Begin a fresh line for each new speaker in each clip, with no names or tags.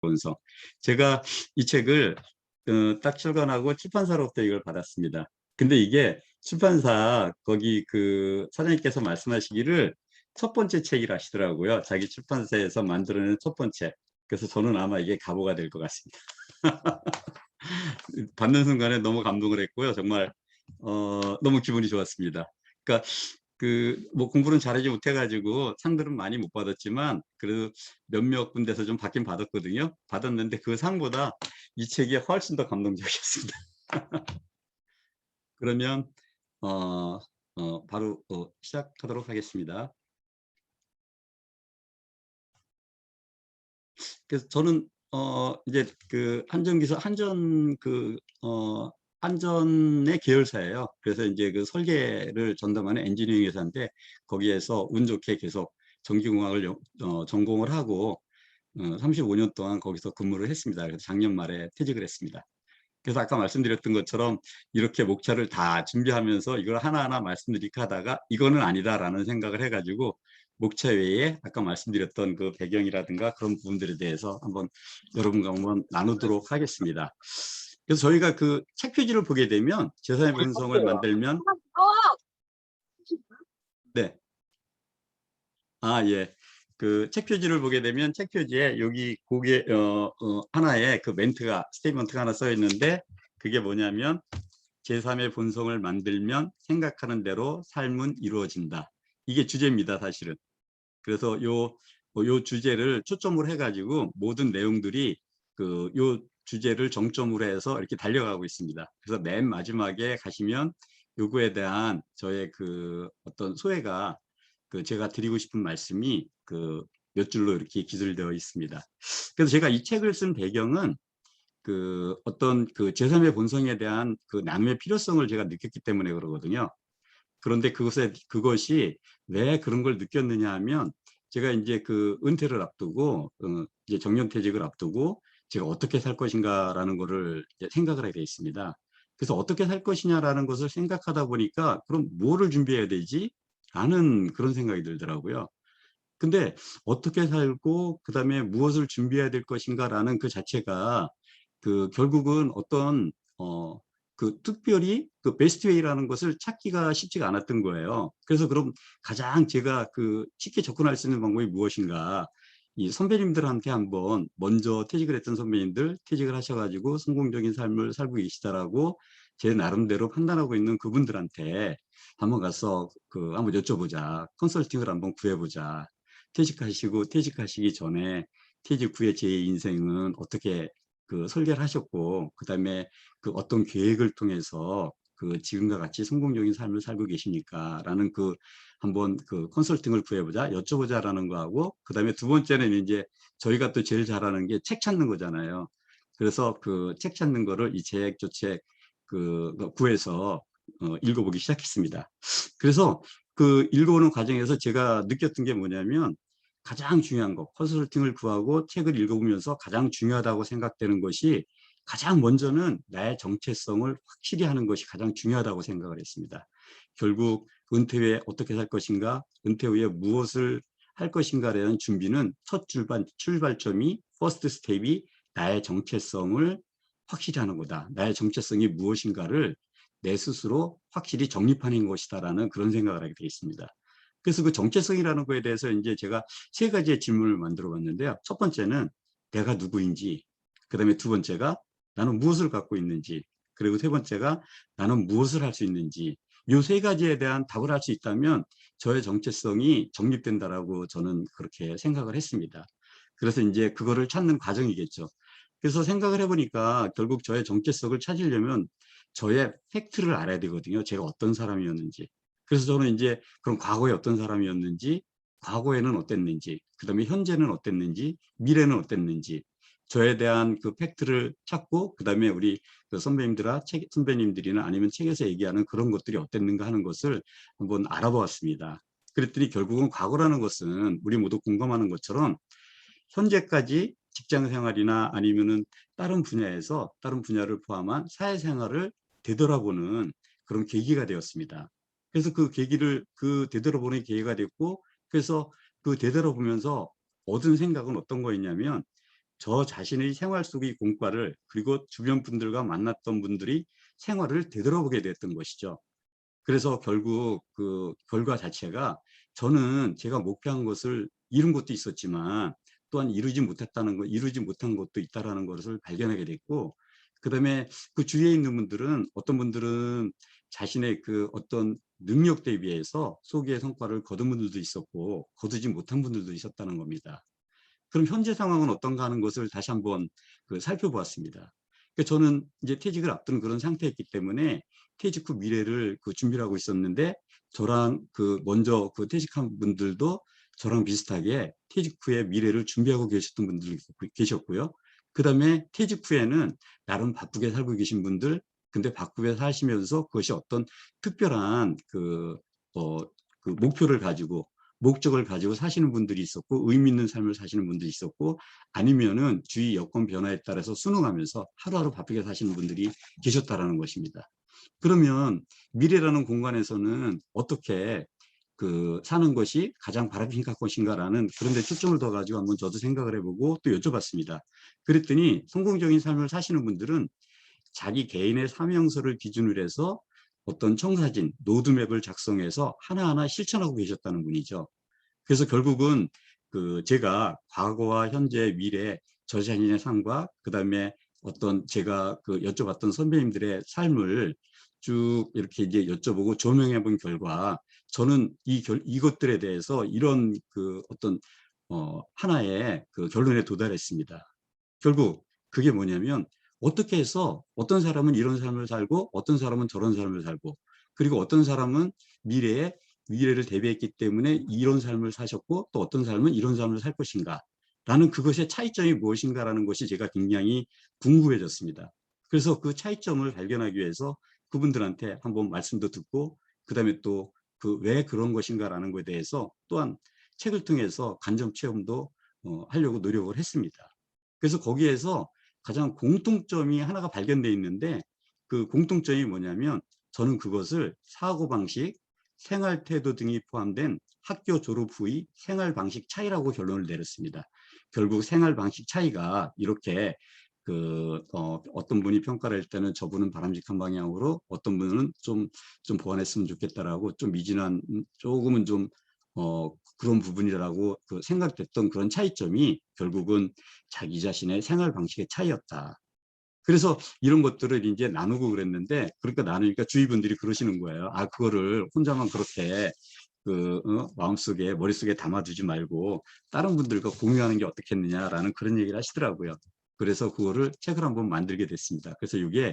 본성. 제가 이 책을 딱 출간하고 출판사로부터 이걸 받았습니다. 근데 이게 출판사 거기 그 사장님께서 말씀하시기를 첫 번째 책이라 하시더라고요. 자기 출판사에서 만들어낸 첫 번째. 그래서 저는 아마 이게 가보가 될 것 같습니다. 받는 순간에 너무 감동을 했고요. 정말 너무 기분이 좋았습니다. 그러니까 뭐 공부는 잘하지 못해가지고 상들은 많이 못 받았지만 그래도 몇몇 군데서 좀 받긴 받았거든요. 받았는데 그 상보다 이 책이 훨씬 더 감동적이었습니다. 그러면 바로 시작하도록 하겠습니다. 그래서 저는 이제 그 한전의 계열사예요. 그래서 이제 그 설계를 전담하는 엔지니어링 회사인데 거기에서 운 좋게 계속 전기공학을 전공을 하고 35년 동안 거기서 근무를 했습니다. 그래서 작년 말에 퇴직을 했습니다. 그래서 아까 말씀드렸던 것처럼 이렇게 목차를 다 준비하면서 이걸 하나하나 말씀드릴까 하다가 이거는 아니다라는 생각을 해가지고 목차 외에 아까 말씀드렸던 그 배경이라든가 그런 부분들에 대해서 한번 여러분과 한번 나누도록 하겠습니다. 그래서 저희가 그 책 표지를 보게 되면 제3의 본성을 만들면 네. 예. 그 책 표지를 보게 되면 책 표지에 여기 고개 하나에 그 스테이트먼트가 하나 써 있는데 그게 뭐냐면 제3의 본성을 만들면 생각하는 대로 삶은 이루어진다. 이게 주제입니다, 사실은. 그래서 요 주제를 초점으로 해가지고 모든 내용들이 요 주제를 정점으로 해서 이렇게 달려가고 있습니다. 그래서 맨 마지막에 가시면 요거에 대한 저의 그 어떤 소회가 제가 드리고 싶은 말씀이 몇 줄로 이렇게 기술되어 있습니다. 그래서 제가 이 책을 쓴 배경은 어떤 제3의 본성에 대한 나눔의 필요성을 제가 느꼈기 때문에 그러거든요. 그런데 그것이 왜 그런 걸 느꼈느냐 하면 제가 이제 은퇴를 앞두고 이제 정년퇴직을 앞두고 제가 어떻게 살 것인가라는 거를 생각을 하게 돼 있습니다. 그래서 어떻게 살 것이냐라는 것을 생각하다 보니까 그럼 뭐를 준비해야 되지? 라는 그런 생각이 들더라고요. 근데 어떻게 살고 그다음에 무엇을 준비해야 될 것인가라는 그 자체가 결국은 어떤 특별히 베스트 웨이라는 것을 찾기가 쉽지가 않았던 거예요. 그래서 그럼 가장 제가 쉽게 접근할 수 있는 방법이 무엇인가? 이 선배님들한테 한번 먼저 퇴직을 했던 선배님들 퇴직을 하셔가지고 성공적인 삶을 살고 계시다라고 제 나름대로 판단하고 있는 그분들한테 한번 가서 한번 여쭤보자. 컨설팅을 한번 구해보자. 퇴직하시기 전에 퇴직 후에 제 인생은 어떻게 설계를 하셨고 그다음에 어떤 계획을 통해서 지금과 같이 성공적인 삶을 살고 계십니까? 라는 한번 컨설팅을 구해보자, 여쭤보자라는 거하고 그다음에 두 번째는 이제 저희가 또 제일 잘하는 게 책 찾는 거잖아요. 그래서 책 찾는 거를 이 책조책 구해서 읽어보기 시작했습니다. 그래서 읽어보는 과정에서 제가 느꼈던 게 뭐냐면 가장 중요한 거, 컨설팅을 구하고 책을 읽어보면서 가장 중요하다고 생각되는 것이 가장 먼저는 나의 정체성을 확실히 하는 것이 가장 중요하다고 생각을 했습니다. 결국 은퇴 후에 어떻게 살 것인가, 은퇴 후에 무엇을 할 것인가에 대한 준비는 첫 출발점이 퍼스트 스텝이 나의 정체성을 확실히 하는 거다. 나의 정체성이 무엇인가를 내 스스로 확실히 정립하는 것이다라는 그런 생각을 하게 되어 있습니다. 그래서 그 정체성이라는 거에 대해서 이제 제가 세 가지의 질문을 만들어 봤는데요. 첫 번째는 내가 누구인지, 그 다음에 두 번째가 나는 무엇을 갖고 있는지, 그리고 세 번째가 나는 무엇을 할 수 있는지, 이 세 가지에 대한 답을 할 수 있다면 저의 정체성이 정립된다라고 저는 그렇게 생각을 했습니다. 그래서 이제 그거를 찾는 과정이겠죠. 그래서 생각을 해보니까 결국 저의 정체성을 찾으려면 저의 팩트를 알아야 되거든요. 제가 어떤 사람이었는지. 그래서 저는 이제 그럼 과거에 어떤 사람이었는지, 과거에는 어땠는지, 그 다음에 현재는 어땠는지, 미래는 어땠는지, 저에 대한 팩트를 찾고, 그 다음에 우리 선배님들이나 아니면 책에서 얘기하는 그런 것들이 어땠는가 하는 것을 한번 알아보았습니다. 그랬더니 결국은 과거라는 것은 우리 모두 공감하는 것처럼 현재까지 직장 생활이나 아니면은 다른 분야를 포함한 사회생활을 되돌아보는 그런 계기가 되었습니다. 그래서 되돌아보는 계기가 됐고, 그래서 되돌아보면서 얻은 생각은 어떤 거였냐면, 저 자신의 생활 속의 공과를 그리고 주변 분들과 만났던 분들이 생활을 되돌아보게 됐던 것이죠. 그래서 결국 그 결과 자체가 저는 제가 목표한 것을 이룬 것도 있었지만 또한 이루지 못한 것도 있다라는 것을 발견하게 됐고, 그다음에 그 주위에 있는 분들은 어떤 분들은 자신의 그 어떤 능력대에 비해서 소기의 성과를 거둔 분들도 있었고 거두지 못한 분들도 있었다는 겁니다. 그럼 현재 상황은 어떤가 하는 것을 다시 한번 그 살펴보았습니다. 그러니까 저는 이제 퇴직을 앞두는 그런 상태였기 때문에 퇴직 후 미래를 그 준비를 하고 있었는데, 저랑 그 먼저 그 퇴직한 분들도 저랑 비슷하게 퇴직 후에 미래를 준비하고 계셨던 분들 계셨고요. 그 다음에 퇴직 후에는 나름 바쁘게 살고 계신 분들, 근데 바쁘게 사시면서 그것이 어떤 특별한 그 목표를 가지고 목적을 가지고 사시는 분들이 있었고 의미 있는 삶을 사시는 분들이 있었고, 아니면은 주위 여건 변화에 따라서 순응하면서 하루하루 바쁘게 사시는 분들이 계셨다라는 것입니다. 그러면 미래라는 공간에서는 어떻게 그 사는 것이 가장 바람직한 것인가라는 그런 데 초점을 둬 가지고 한번 저도 생각을 해보고 또 여쭤봤습니다. 그랬더니 성공적인 삶을 사시는 분들은 자기 개인의 사명서를 기준으로 해서 어떤 청사진, 로드맵을 작성해서 하나하나 실천하고 계셨다는 분이죠. 그래서 결국은 그 제가 과거와 현재, 미래 저 자신의 삶과 그다음에 어떤 제가 그 여쭤봤던 선배님들의 삶을 쭉 이렇게 이제 여쭤보고 조명해 본 결과, 저는 이것들에 대해서 이런 그 어떤 하나의 그 결론에 도달했습니다. 결국 그게 뭐냐면, 어떻게 해서 어떤 사람은 이런 삶을 살고 어떤 사람은 저런 삶을 살고, 그리고 어떤 사람은 미래를 대비했기 때문에 이런 삶을 사셨고 또 어떤 삶은 이런 삶을 살 것인가 라는 그것의 차이점이 무엇인가라는 것이 제가 굉장히 궁금해졌습니다. 그래서 그 차이점을 발견하기 위해서 그분들한테 한번 말씀도 듣고, 그 다음에 또 그 왜 그런 것인가라는 것에 대해서 또한 책을 통해서 간접 체험도 하려고 노력을 했습니다. 그래서 거기에서 가장 공통점이 하나가 발견되어 있는데, 그 공통점이 뭐냐면 저는 그것을 사고방식, 생활태도 등이 포함된 학교 졸업 후의 생활방식 차이라고 결론을 내렸습니다. 결국 생활방식 차이가 이렇게 어떤 분이 평가를 할 때는 저분은 바람직한 방향으로, 어떤 분은 좀 보완했으면 좋겠다라고 좀 미진한 조금은 좀 그런 부분이라고 그 생각됐던 그런 차이점이 결국은 자기 자신의 생활 방식의 차이였다. 그래서 이런 것들을 이제 나누고 그랬는데, 그러니까 나누니까 주위 분들이 그러시는 거예요. 아, 그거를 혼자만 그렇게 마음속에 머릿속에 담아두지 말고 다른 분들과 공유하는 게 어떻겠느냐라는 그런 얘기를 하시더라고요. 그래서 그거를 책을 한번 만들게 됐습니다. 그래서 이게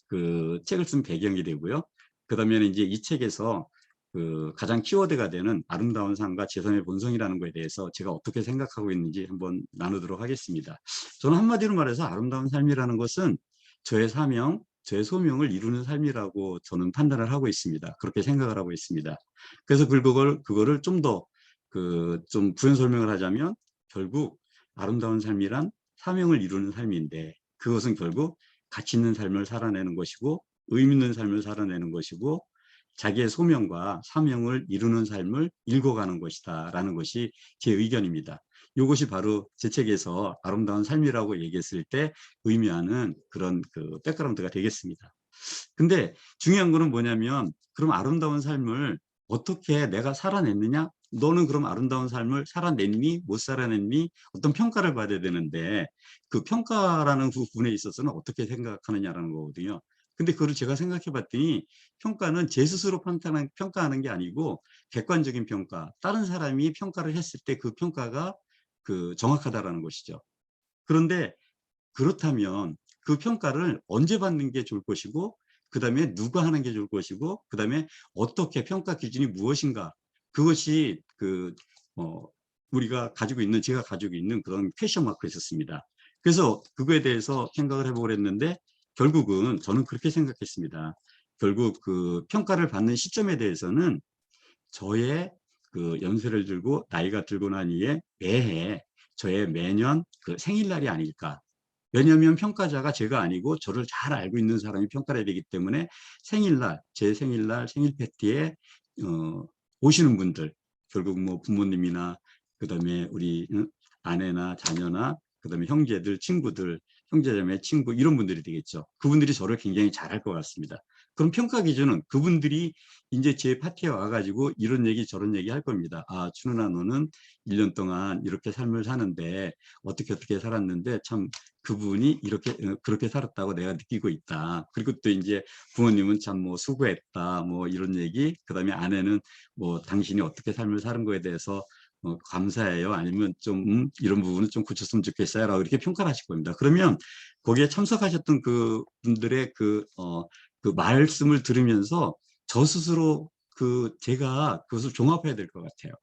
그 책을 쓴 배경이 되고요. 그다음에 이제 이 책에서 그 가장 키워드가 되는 아름다운 삶과 제3의 본성이라는 것에 대해서 제가 어떻게 생각하고 있는지 한번 나누도록 하겠습니다. 저는 한마디로 말해서 아름다운 삶이라는 것은 저의 사명, 저의 소명을 이루는 삶이라고 저는 판단을 하고 있습니다. 그렇게 생각을 하고 있습니다. 그래서 그거를 좀 더 좀 부연 설명을 하자면, 결국 아름다운 삶이란 사명을 이루는 삶인데, 그것은 결국 가치 있는 삶을 살아내는 것이고 의미 있는 삶을 살아내는 것이고 자기의 소명과 사명을 이루는 삶을 읽어가는 것이다 라는 것이 제 의견입니다. 이것이 바로 제 책에서 아름다운 삶이라고 얘기했을 때 의미하는 그런 그 백그라운드가 되겠습니다. 근데 중요한 거는 뭐냐면, 그럼 아름다운 삶을 어떻게 내가 살아냈느냐? 너는 그럼 아름다운 삶을 살아냈니? 못 살아냈니? 어떤 평가를 받아야 되는데, 그 평가라는 부분에 있어서는 어떻게 생각하느냐라는 거거든요. 근데 그걸 제가 생각해 봤더니, 평가는 제 스스로 평가하는 게 아니고 객관적인 평가, 다른 사람이 평가를 했을 때 그 평가가 그 정확하다라는 것이죠. 그런데 그렇다면 그 평가를 언제 받는 게 좋을 것이고, 그 다음에 누가 하는 게 좋을 것이고, 그 다음에 어떻게 평가 기준이 무엇인가, 그것이 제가 가지고 있는 그런 퀘션 마크였었습니다. 그래서 그거에 대해서 생각을 해보고 그랬는데, 결국은 저는 그렇게 생각했습니다. 결국 그 평가를 받는 시점에 대해서는 저의 그 연세를 들고 나이가 들고 난 이에 매해 저의 매년 그 생일날이 아닐까. 왜냐하면 평가자가 제가 아니고 저를 잘 알고 있는 사람이 평가를 해야 되기 때문에 생일날, 제 생일날 생일 파티에 오시는 분들, 결국 뭐 부모님이나 그다음에 우리 아내나 자녀나 그다음에 형제들, 친구들, 형제자매, 친구 이런 분들이 되겠죠. 그분들이 저를 굉장히 잘할 것 같습니다. 그럼 평가 기준은 그분들이 이제 제 파티에 와가지고 이런 얘기 저런 얘기 할 겁니다. 아, 춘훈아, 너는 1년 동안 이렇게 삶을 사는데 어떻게 살았는데 참 그분이 이렇게 그렇게 살았다고 내가 느끼고 있다. 그리고 또 이제 부모님은 참 뭐 수고했다. 뭐 이런 얘기. 그다음에 아내는 뭐 당신이 어떻게 삶을 사는 거에 대해서 감사해요. 아니면 좀 이런 부분은 좀 고쳤으면 좋겠어요. 라고 이렇게 평가를 하실 겁니다. 그러면 거기에 참석하셨던 그 분들의 그 말씀을 들으면서 저 스스로 제가 그것을 종합해야 될 것 같아요.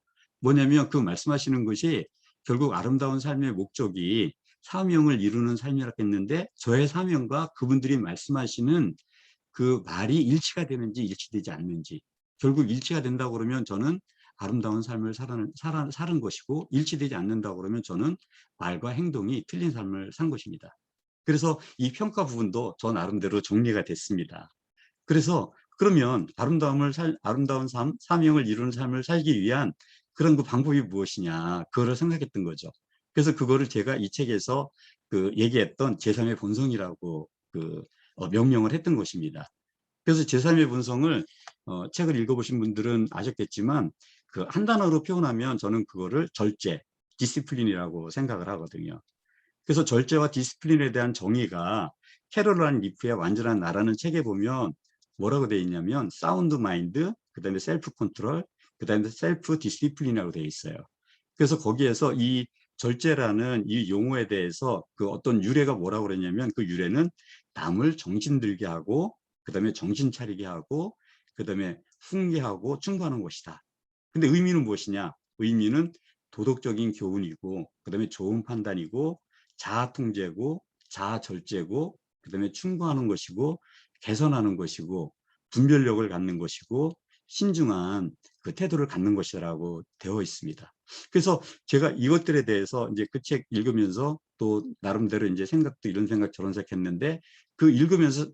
뭐냐면 그 말씀하시는 것이 결국 아름다운 삶의 목적이 사명을 이루는 삶이라고 했는데 저의 사명과 그분들이 말씀하시는 그 말이 일치가 되는지 일치되지 않는지 결국 일치가 된다고 그러면 저는 아름다운 삶을 사는 것이고 일치되지 않는다고 그러면 저는 말과 행동이 틀린 삶을 산 것입니다. 그래서 이 평가 부분도 저 나름대로 정리가 됐습니다. 그래서 그러면 아름다운 삶, 사명을 이루는 삶을 살기 위한 그런 그 방법이 무엇이냐, 그거를 생각했던 거죠. 그래서 그거를 제가 이 책에서 얘기했던 제3의 본성이라고 명명을 했던 것입니다. 그래서 제3의 본성을 책을 읽어보신 분들은 아셨겠지만 한 단어로 표현하면 저는 그거를 절제, 디시플린이라고 생각을 하거든요. 그래서 절제와 디시플린에 대한 정의가 캐롤 리프의 완전한 나라는 책에 보면 뭐라고 되어 있냐면 사운드 마인드, 그 다음에 셀프 컨트롤, 그 다음에 셀프 디시플린이라고 되어 있어요. 그래서 거기에서 이 절제라는 이 용어에 대해서 어떤 유래가 뭐라고 그랬냐면 그 유래는 남을 정신 들게 하고 그 다음에 정신 차리게 하고 그 다음에 훈계하고 충고하는 것이다. 근데 의미는 무엇이냐? 의미는 도덕적인 교훈이고 그 다음에 좋은 판단이고 자아 통제고 자아 절제고 그 다음에 충고하는 것이고 개선하는 것이고 분별력을 갖는 것이고 신중한 태도를 갖는 것이라고 되어 있습니다. 그래서 제가 이것들에 대해서 이제 그 책 읽으면서 또 나름대로 이제 생각도 이런 생각 저런 생각 했는데 읽으면서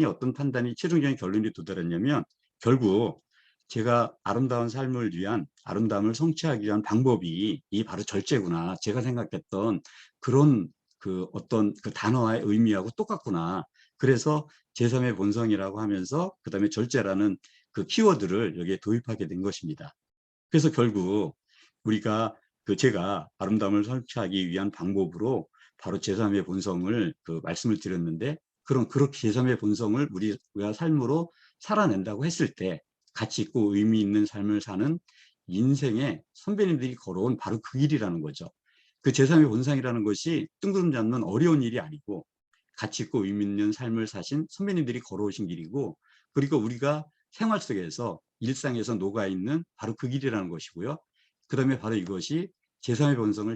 어떤 판단이 최종적인 결론이 도달했냐면 결국 제가 아름다운 삶을 위한 아름다움을 성취하기 위한 방법이 이 바로 절제구나. 제가 생각했던 그런 어떤 단어와의 의미하고 똑같구나. 그래서 제3의 본성이라고 하면서 그다음에 절제라는 키워드를 여기에 도입하게 된 것입니다. 그래서 결국 우리가 제가 아름다움을 성취하기 위한 방법으로 바로 제3의 본성을 말씀을 드렸는데 그렇게 제3의 본성을 우리가 삶으로 살아낸다고 했을 때 가치 있고 의미 있는 삶을 사는 인생의 선배님들이 걸어온 바로 그 길이라는 거죠. 제3의 본성이라는 것이 뜬구름 잡는 어려운 일이 아니고 가치 있고 의미 있는 삶을 사신 선배님들이 걸어오신 길이고 그리고 우리가 생활 속에서 일상에서 녹아있는 바로 그 길이라는 것이고요. 그 다음에 바로 이것이 제3의 본성을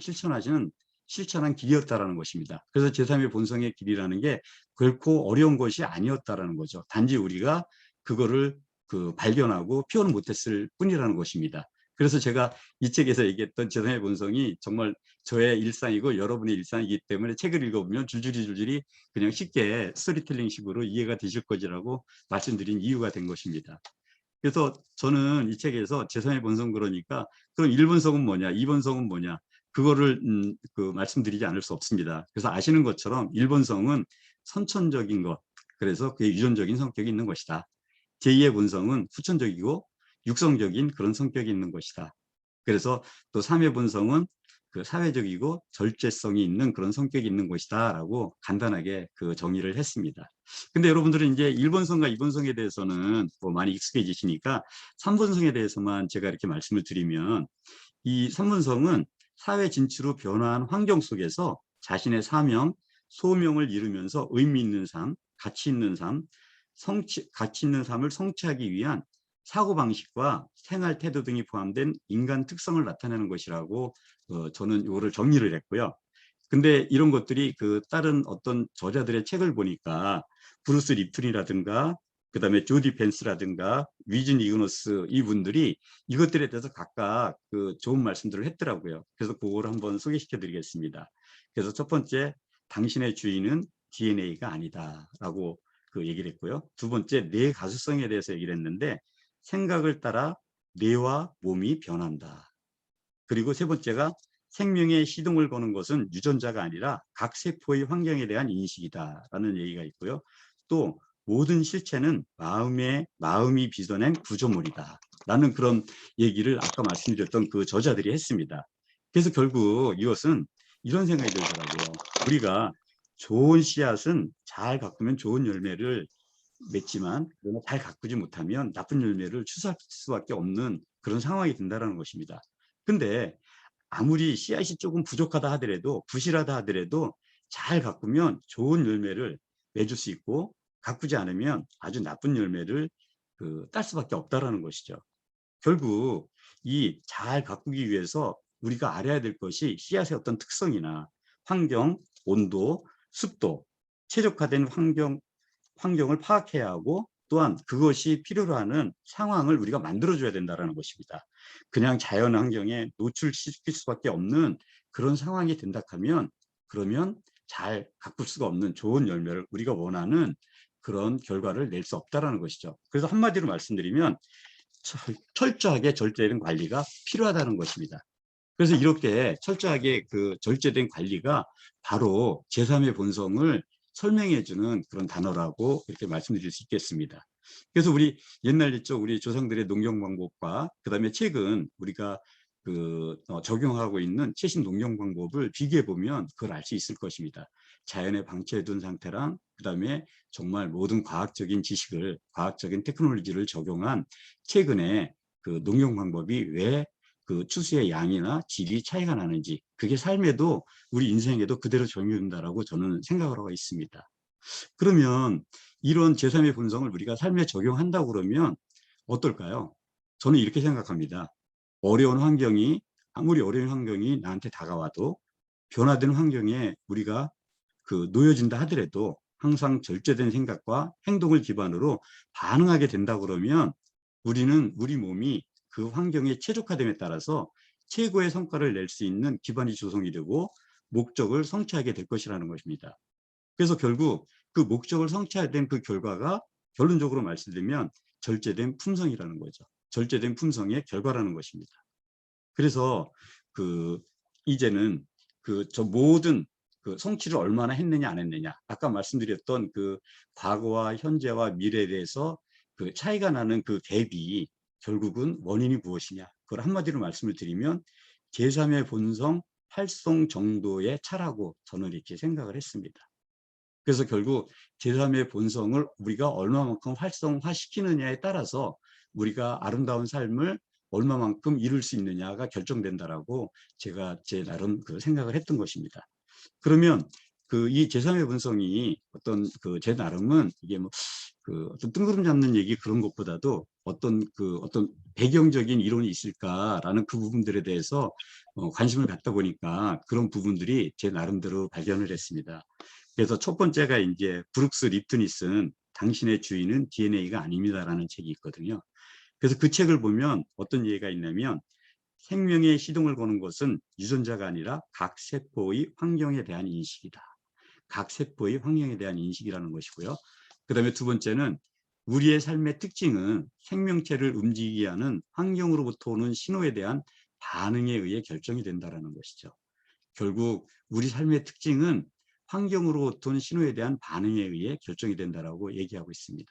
실천한 길이었다라는 것입니다. 그래서 제3의 본성의 길이라는 게 결코 어려운 것이 아니었다라는 거죠. 단지 우리가 그거를 발견하고 표현을 못했을 뿐이라는 것입니다. 그래서 제가 이 책에서 얘기했던 제3의 본성이 정말 저의 일상이고 여러분의 일상이기 때문에 책을 읽어보면 줄줄이 그냥 쉽게 스토리텔링 식으로 이해가 되실 것이라고 말씀드린 이유가 된 것입니다. 그래서 저는 이 책에서 제3의 본성 그러니까 그럼 1본성은 뭐냐, 2본성은 뭐냐 그거를 말씀드리지 않을 수 없습니다. 그래서 아시는 것처럼 1본성은 선천적인 것, 그래서 그게 유전적인 성격이 있는 것이다. 제2의 본성은 후천적이고 육성적인 그런 성격이 있는 것이다. 그래서 또 3의 본성은 사회적이고 절제성이 있는 그런 성격이 있는 것이다 라고 간단하게 정의를 했습니다. 근데 여러분들은 이제 1본성과 2본성에 대해서는 많이 익숙해지시니까 3본성에 대해서만 제가 이렇게 말씀을 드리면 이 3본성은 사회 진출로 변화한 환경 속에서 자신의 사명, 소명을 이루면서 의미 있는 삶, 가치 있는 삶을 성취하기 위한 사고방식과 생활 태도 등이 포함된 인간 특성을 나타내는 것이라고 저는 이거를 정리를 했고요. 근데 이런 것들이 다른 어떤 저자들의 책을 보니까 브루스 리프튼이라든가 그다음에 조디 펜스라든가 위진 이그노스 이분들이 이것들에 대해서 각각 좋은 말씀들을 했더라고요. 그래서 그거를 한번 소개시켜 드리겠습니다. 그래서 첫 번째, 당신의 주인은 DNA가 아니다라고 얘기를 했고요. 두 번째, 뇌 가수성에 대해서 얘기를 했는데 생각을 따라 뇌와 몸이 변한다. 그리고 세 번째가 생명의 시동을 거는 것은 유전자가 아니라 각 세포의 환경에 대한 인식이다라는 얘기가 있고요. 또 모든 실체는 마음이 빚어낸 구조물이다라는 그런 얘기를 아까 말씀드렸던 그 저자들이 했습니다. 그래서 결국 이것은 이런 생각이 들더라고요. 우리가 좋은 씨앗은 잘 가꾸면 좋은 열매를 맺지만 잘 가꾸지 못하면 나쁜 열매를 추수할 수밖에 없는 그런 상황이 된다는 것입니다. 근데 아무리 씨앗이 조금 부족하다 하더라도 부실하다 하더라도 잘 가꾸면 좋은 열매를 맺을 수 있고 가꾸지 않으면 아주 나쁜 열매를 딸 수밖에 없다라는 것이죠. 결국 이 잘 가꾸기 위해서 우리가 알아야 될 것이 씨앗의 어떤 특성이나 환경, 온도, 습도, 최적화된 환경을 파악해야 하고 또한 그것이 필요로 하는 상황을 우리가 만들어줘야 된다는 것입니다. 그냥 자연 환경에 노출시킬 수밖에 없는 그런 상황이 된다 하면 그러면 잘 가꿀 수가 없는 좋은 열매를 우리가 원하는 그런 결과를 낼 수 없다는 것이죠. 그래서 한마디로 말씀드리면 철저하게 절제된 관리가 필요하다는 것입니다. 그래서 이렇게 철저하게 절제된 관리가 바로 제3의 본성을 설명해주는 그런 단어라고 이렇게 말씀드릴 수 있겠습니다. 그래서 우리 옛날 있죠. 우리 조상들의 농경 방법과 그다음에 최근 우리가 적용하고 있는 최신 농경 방법을 비교해 보면 그걸 알 수 있을 것입니다. 자연에 방치해 둔 상태랑 그다음에 정말 모든 과학적인 지식을 과학적인 테크놀로지를 적용한 최근에 농경 방법이 왜 추수의 양이나 질이 차이가 나는지 그게 삶에도 우리 인생에도 그대로 적용된다라고 저는 생각을 하고 있습니다. 그러면 이런 제3의 본성을 우리가 삶에 적용한다고 그러면 어떨까요? 저는 이렇게 생각합니다. 아무리 어려운 환경이 나한테 다가와도 변화된 환경에 우리가 놓여진다 하더라도 항상 절제된 생각과 행동을 기반으로 반응하게 된다 그러면 우리 몸이 그 환경에 최적화됨에 따라서 최고의 성과를 낼 수 있는 기반이 조성이 되고 목적을 성취하게 될 것이라는 것입니다. 그래서 결국 그 목적을 성취된 그 결과가 결론적으로 말씀드리면 절제된 품성이라는 거죠. 절제된 품성의 결과라는 것입니다. 그래서 이제는 저 모든 성취를 얼마나 했느냐 안 했느냐 아까 말씀드렸던 과거와 현재와 미래에 대해서 차이가 나는 그 갭이 결국은 원인이 무엇이냐 그걸 한마디로 말씀을 드리면 제3의 본성 활성 정도의 차라고 저는 이렇게 생각을 했습니다. 그래서 결국 제3의 본성을 우리가 얼마만큼 활성화시키느냐에 따라서 우리가 아름다운 삶을 얼마만큼 이룰 수 있느냐가 결정된다라고 제가 제 나름 생각을 했던 것입니다. 그러면 이 제3의 본성이 제 나름은 이게 어떤 뜬구름 잡는 얘기 그런 것보다도 어떤 배경적인 이론이 있을까라는 그 부분들에 대해서 관심을 갖다 보니까 그런 부분들이 제 나름대로 발견을 했습니다. 그래서 첫 번째가 이제 브룩스 립튼이 쓴 당신의 주인은 DNA가 아닙니다라는 책이 있거든요. 그래서 그 책을 보면 어떤 얘기가 있냐면 생명의 시동을 거는 것은 유전자가 아니라 각 세포의 환경에 대한 인식이다. 각 세포의 환경에 대한 인식이라는 것이고요. 그 다음에 두 번째는 우리의 삶의 특징은 생명체를 움직이게 하는 환경으로부터 오는 신호에 대한 반응에 의해 결정이 된다는 것이죠. 결국 우리 삶의 특징은 환경으로부터 오는 신호에 대한 반응에 의해 결정이 된다고 얘기하고 있습니다.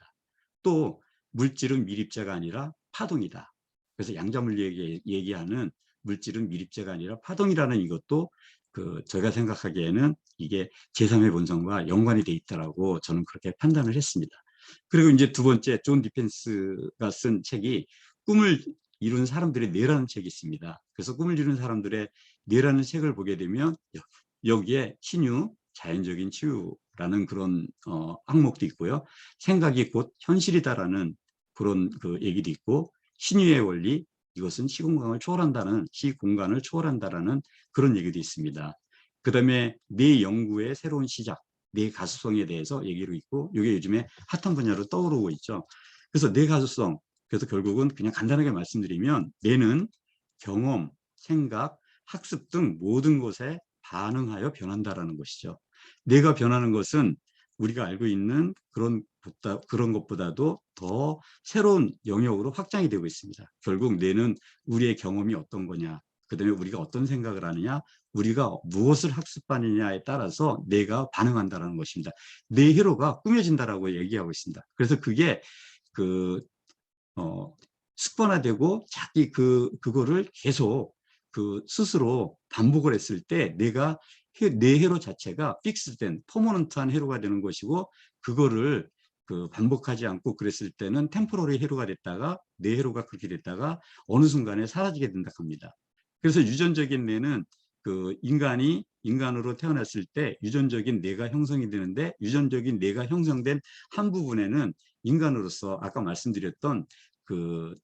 또 물질은 밀입자가 아니라 파동이다. 그래서 양자물리학이 얘기하는 물질은 밀입자가 아니라 파동이라는 이것도 제가 생각하기에는 이게 제3의 본성과 연관이 돼 있다라고 저는 그렇게 판단을 했습니다. 그리고 이제 두 번째 존 디펜스가 쓴 책이 꿈을 이룬 사람들의 뇌라는 책이 있습니다. 그래서 꿈을 이룬 사람들의 뇌라는 책을 보게 되면 여기에 신유, 자연적인 치유라는 그런 항목도 있고요. 생각이 곧 현실이다라는 그런 얘기도 있고 신유의 원리, 이것은 시공간을 초월한다라는 그런 얘기도 있습니다. 그 다음에 뇌 연구의 새로운 시작, 뇌 가수성에 대해서 얘기를 있고 이게 요즘에 핫한 분야로 떠오르고 있죠. 그래서 뇌 가수성, 그래서 결국은 그냥 간단하게 말씀드리면 뇌는 경험, 생각, 학습 등 모든 것에 반응하여 변한다라는 것이죠. 뇌가 변하는 것은 우리가 알고 있는 그런 것보다도 더 새로운 영역으로 확장이 되고 있습니다. 결국 뇌는 우리의 경험이 어떤 거냐, 그다음에 우리가 어떤 생각을 하느냐, 우리가 무엇을 학습하느냐에 따라서 뇌가 반응한다는 것입니다. 뇌 회로가 꾸며진다라고 얘기하고 있습니다. 그래서 그게 그 습관화되고 자기 그거를 계속 그 스스로 반복을 했을 때 내가 뇌 회로 자체가 픽스된 퍼머넌트한 회로가 되는 것이고, 그거를 그 반복하지 않고 그랬을 때는 템포러리 회로가 됐다가 뇌 회로가 그렇게 됐다가 어느 순간에 사라지게 된다 합니다. 그래서 유전적인 뇌는 그 인간이 인간으로 태어났을 때 유전적인 뇌가 형성이 되는데, 유전적인 뇌가 형성된 한 부분에는 인간으로서 아까 말씀드렸던 그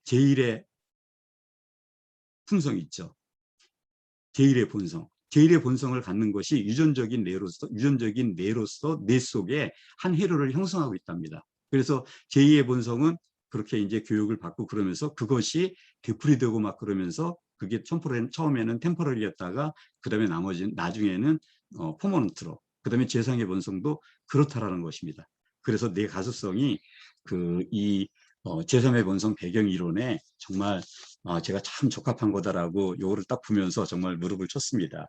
제1의 품성이 있죠. 제1의 본성. 제1의 본성을 갖는 것이 유전적인 뇌로서 뇌 속에 한 회로를 형성하고 있답니다. 그래서 제2의 본성은 그렇게 이제 교육을 받고 그러면서 그것이 되풀이되고 막 그러면서 그게 처음에는 템포러리였다가 그다음에 나중에는 퍼머넌트로, 그다음에 제3의 본성도 그렇다라는 것입니다. 그래서 내 가수성이 이 제3의 본성 배경 이론에 정말 제가 참 적합한 거다라고 요거를 딱 보면서 정말 무릎을 쳤습니다.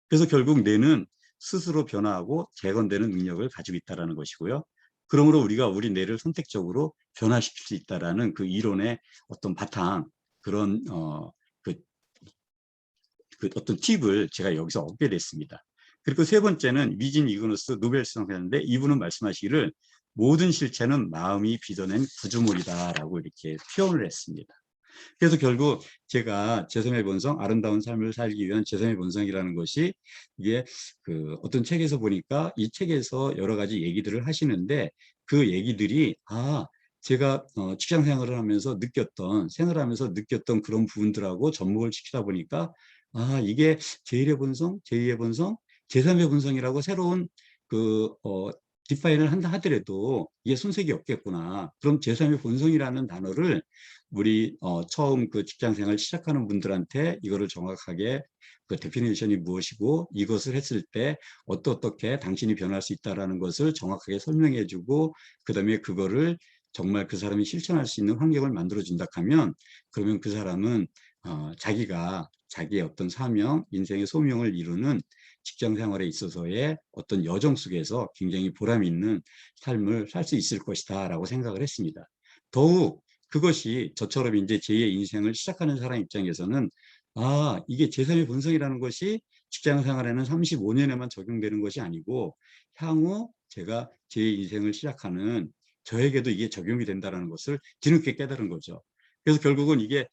그래서 결국 뇌는 스스로 변화하고 재건되는 능력을 가지고 있다는 것이고요. 그러므로 우리가 우리 뇌를 선택적으로 변화시킬 수 있다는 그 이론의 어떤 바탕, 그런 그 어떤 팁을 제가 여기서 얻게 됐습니다. 그리고 세 번째는 위진 이그노스 노벨상 했는데, 이분은 말씀하시기를 모든 실체는 마음이 빚어낸 구조물이다라고 이렇게 표현을 했습니다. 그래서 결국 제가 제3의 본성, 아름다운 삶을 살기 위한 제3의 본성이라는 것이, 이게 그 어떤 책에서 보니까 이 책에서 여러 가지 얘기들을 하시는데, 그 얘기들이 제가 직장 생활을 하면서 생활하면서 느꼈던 그런 부분들하고 접목을 시키다 보니까 이게 제1의 본성, 제2의 본성, 제3의 본성이라고 새로운 디파인을 한다 하더라도 이게 손색이 없겠구나. 그럼 제3의 본성이라는 단어를 우리 처음 그 직장 생활 시작하는 분들한테 이거를 정확하게 그 데피니션이 무엇이고 이것을 했을 때 어떻게 당신이 변할 수 있다라는 것을 정확하게 설명해 주고, 그다음에 그거를 정말 그 사람이 실천할 수 있는 환경을 만들어 준다 하면, 그러면 그 사람은 자기가 자기의 어떤 사명, 인생의 소명을 이루는 직장 생활에 있어서의 어떤 여정 속에서 굉장히 보람 있는 삶을 살 수 있을 것이다 라고 생각을 했습니다. 더욱 그것이 저처럼 이제 제2의 인생을 시작하는 사람 입장에서는 이게 제3의 본성이라는 것이 직장 생활에는 35년에만 적용되는 것이 아니고 향후 제가 제2의 인생을 시작하는 저에게도 이게 적용이 된다는 것을 뒤늦게 깨달은 거죠. 그래서 결국은 이게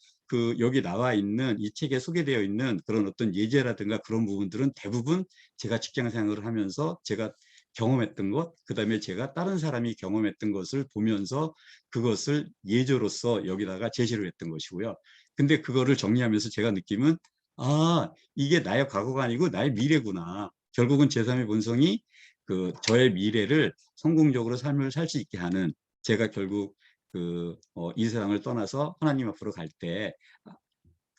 여기 나와 있는 이 책에 소개되어 있는 그런 어떤 예제라든가 그런 부분들은 대부분 제가 직장 생활을 하면서 제가 경험했던 것, 그다음에 제가 다른 사람이 경험했던 것을 보면서 그것을 예제로서 여기다가 제시를 했던 것이고요. 근데 그거를 정리하면서 제가 느낌은 이게 나의 과거가 아니고 나의 미래구나. 결국은 제3의 본성이 저의 미래를 성공적으로 삶을 살 수 있게 하는, 제가 결국 이 세상을 떠나서 하나님 앞으로 갈 때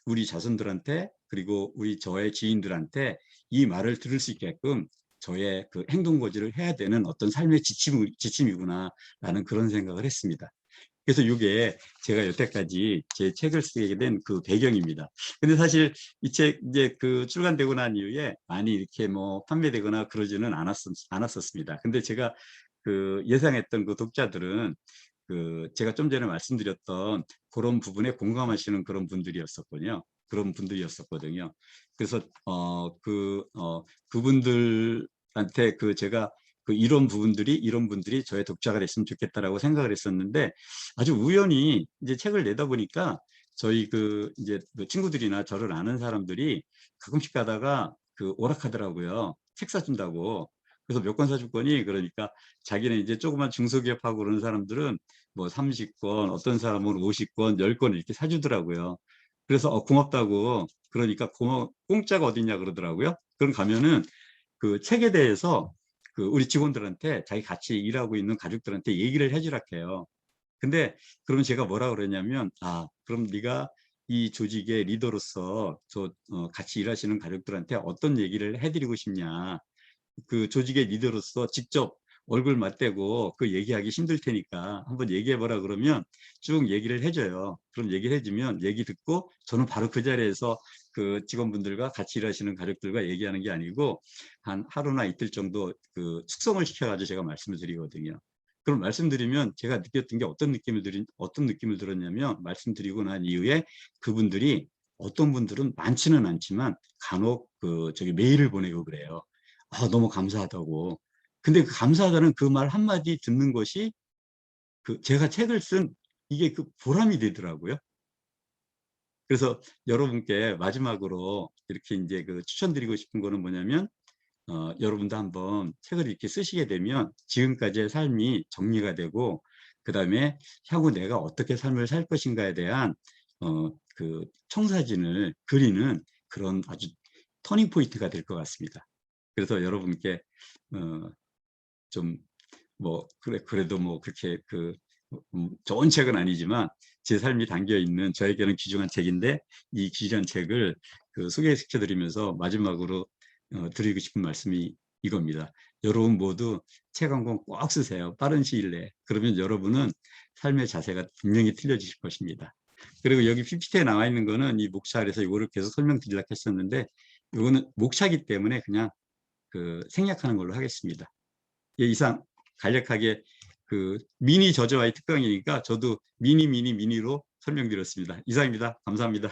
우리 자손들한테 그리고 저의 지인들한테 이 말을 들을 수 있게끔 저의 그 행동 고지를 해야 되는 어떤 삶의 지침이구나라는 그런 생각을 했습니다. 그래서 이게 제가 여태까지 제 책을 쓰게 된 그 배경입니다. 근데 사실 이 책 이제 출간되고 난 이후에 많이 이렇게 뭐 판매되거나 그러지는 않았었습니다. 근데 제가 예상했던 그 독자들은 제가 좀 전에 말씀드렸던 그런 부분에 공감하시는 그런 분들이었었거든요. 그래서 그분들한테 제가 이런 분들이 저의 독자가 됐으면 좋겠다라고 생각을 했었는데, 아주 우연히 이제 책을 내다 보니까 저희 이제 친구들이나 저를 아는 사람들이 가끔씩 가다가 오락하더라고요. 책 사준다고. 그래서 몇 권 사줄 거니? 그러니까 자기는 이제 조그만 중소기업하고 그러는 사람들은 뭐 30권, 어떤 사람은 50권, 10권 이렇게 사주더라고요. 그래서 고맙다고, 그러니까 공짜가 어딨냐 그러더라고요. 그럼 가면은 그 책에 대해서 우리 직원들한테 자기 같이 일하고 있는 가족들한테 얘기를 해주라 해요. 근데 그럼 제가 뭐라 그러냐면, 그럼 네가 이 조직의 리더로서 같이 일하시는 가족들한테 어떤 얘기를 해드리고 싶냐. 조직의 리더로서 직접 얼굴 맞대고 얘기하기 힘들 테니까 한번 얘기해보라 그러면 쭉 얘기를 해줘요. 그럼 얘기를 해주면 얘기 듣고 저는 바로 그 자리에서 그 직원분들과 같이 일하시는 가족들과 얘기하는 게 아니고 한 하루나 이틀 정도 그 숙성을 시켜가지고 제가 말씀을 드리거든요. 그럼 말씀드리면 제가 느꼈던 게 어떤 느낌을 들었냐면 말씀드리고 난 이후에 그분들이 어떤 분들은 많지는 않지만 간혹 그 저기 메일을 보내고 그래요. 아, 너무 감사하다고. 근데 그 감사하다는 그 말 한마디 듣는 것이 그 제가 책을 쓴 이게 그 보람이 되더라고요. 그래서 여러분께 마지막으로 이렇게 이제 그 추천드리고 싶은 거는 뭐냐면 여러분도 한번 책을 이렇게 쓰시게 되면 지금까지의 삶이 정리가 되고 그 다음에 향후 내가 어떻게 삶을 살 것인가에 대한 그 청사진을 그리는 그런 아주 터닝 포인트가 될 것 같습니다. 그래서 여러분께 좀 뭐 그래도 뭐 그렇게 그 좋은 책은 아니지만 제 삶이 담겨 있는 저에게는 귀중한 책인데 이 귀중한 책을 그 소개시켜 드리면서 마지막으로 드리고 싶은 말씀이 이겁니다. 여러분 모두 책 한 권 꼭 쓰세요. 빠른 시일 내에. 그러면 여러분은 삶의 자세가 분명히 틀려지실 것입니다. 그리고 여기 PPT에 나와 있는 거는 이 목차 그래서 이거를 계속 설명드리려고 했었는데 이거는 목차기 때문에 그냥 그 생략하는 걸로 하겠습니다. 예, 이상 간략하게 그 미니 저자와의 특강이니까 저도 미니로 설명드렸습니다. 이상입니다. 감사합니다.